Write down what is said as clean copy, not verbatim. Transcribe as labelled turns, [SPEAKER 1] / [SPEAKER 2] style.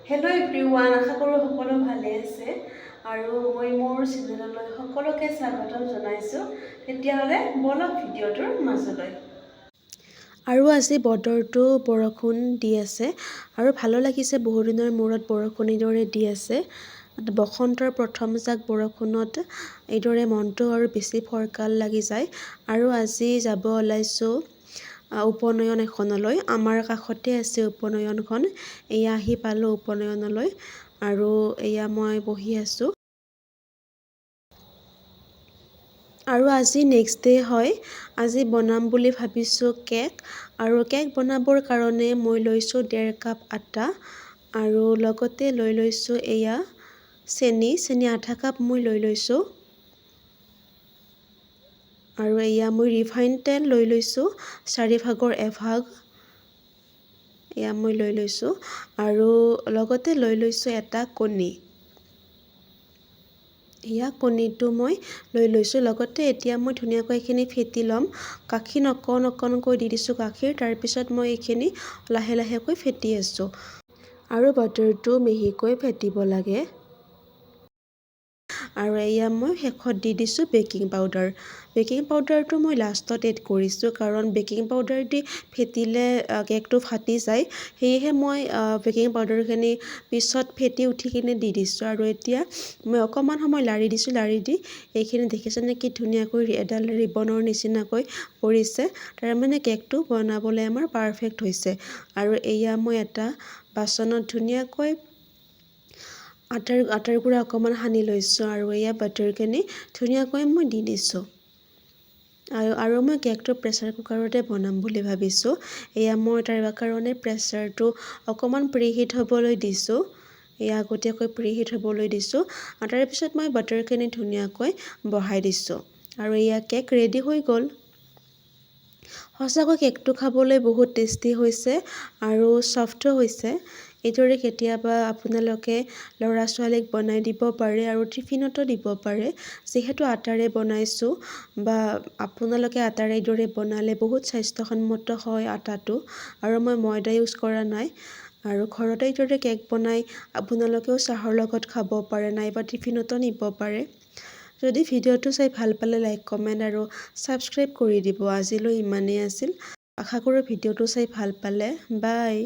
[SPEAKER 1] Hello' everyone, আশা কৰোঁ সকলো ভালে আছে আৰু মই মোৰ চেনেললৈ সকলোকে স্বাগতম জনাইছোঁ। তেতিয়াহ'লে বলক ভিডিঅ'টোৰ মাজলৈ। আৰু আজি বতৰটো বৰষুণ দি আছে আৰু ভালো লাগিছে, বহুদিনৰ মূৰত বৰষুণ এইদৰে দি আছে। বসন্তৰ প্ৰথম জাক বৰষুণত এইদৰে মনটো আৰু বেছি ফৰকাল লাগি যায়। আৰু আজি যাব ওলাইছোঁ উপনয়ন এখনলৈ। আমাৰ কাষতে আছে উপনয়নখন। এয়া আহি পালোঁ উপনয়নলৈ আৰু এয়া মই বহি আছোঁ। আৰু আজি নেক্সট ডে হয়। আজি বনাম বুলি ভাবিছোঁ কেক। আৰু কেক বনাবৰ কাৰণে মই লৈছোঁ 1.5 কাপ আটা আৰু লগতে লৈ লৈছোঁ এয়া চেনি 1/2 কাপ মই লৈ লৈছোঁ। আৰু এয়া মই ৰিফাইন তেল লৈ লৈছোঁ 4/4 এভাগ। এয়া মই লৈ লৈছোঁ আৰু লগতে লৈ লৈছোঁ এটা কণী। এয়া কণীটো মই লৈ লৈছোঁ। লগতে এতিয়া মই ধুনীয়াকৈ এইখিনি ফেটি ল'ম। গাখীৰ অকণকৈ দি দিছোঁ গাখীৰ। তাৰপিছত মই এইখিনি লাহে লাহেকৈ ফেটি আছোঁ আৰু বাটাৰটো মিহিকৈ ফেটিব লাগে। আৰু এয়া মই শেষত দি দিছোঁ বেকিং পাউডাৰ। বেকিং পাউডাৰটো মই লাষ্টত এড কৰিছোঁ, কাৰণ বেকিং পাউডাৰ দি ফেটিলে কেকটো ফাটি যায়। সেয়েহে মই বেকিং পাউডাৰখিনি পিছত ফেটি উঠি কিনে দি দিছোঁ। আৰু এতিয়া মই অকণমান সময় লাৰি দিছোঁ। লাৰি দি এইখিনি দেখিছেনে কি ধুনীয়াকৈ এডাল ৰিবনৰ নিচিনাকৈ পৰিছে। তাৰমানে কেকটো বনাবলৈ আমাৰ পাৰফেক্ট হৈছে। আৰু এয়া মই এটা বাচনত ধুনীয়াকৈ আটাৰ গুড়া অকণমান সানি লৈছোঁ আৰু এয়া বাটাৰখিনি ধুনীয়াকৈ মই দি দিছোঁ। আৰু মই কেকটো প্ৰেছাৰ কুকাৰতে বনাম বুলি ভাবিছোঁ। এয়া মই তাৰ কাৰণে প্ৰেছাৰটো অকণমান প্ৰিহিট হ'বলৈ দিছোঁ। এয়া আগতীয়াকৈ প্ৰিহিট হ'বলৈ দিছোঁ। আৰু তাৰপিছত মই বাটাৰখিনি ধুনীয়াকৈ বহাই দিছোঁ আৰু এয়া কেক ৰেডি হৈ গ'ল। সঁচাকৈ কেকটো খাবলৈ বহুত টেষ্টি হৈছে আৰু ছফ্টো হৈছে। এইদৰে কেতিয়াবা আপোনালোকে ল'ৰা ছোৱালীক বনাই দিব পাৰে আৰু টিফিনতো দিব পাৰে। যিহেতু আটাৰে বনাইছোঁ বা আপোনালোকে আটাৰে এইদৰে বনালে বহুত স্বাস্থ্যসন্মত হয় আটাটো। আৰু মই ময়দা ইউজ কৰা নাই। আৰু ঘৰতে এইদৰে কেক বনাই আপোনালোকেও চাহৰ লগত খাব পাৰে, নাইবা টিফিনতো নিব পাৰে। যদি ভিডিঅ'টো চাই ভাল পালে লাইক কমেণ্ট আৰু ছাবস্ক্ৰাইব কৰি দিব। আজিলৈ ইমানেই আছিল। আশা কৰোঁ ভিডিঅ'টো চাই ভাল পালে। বাই।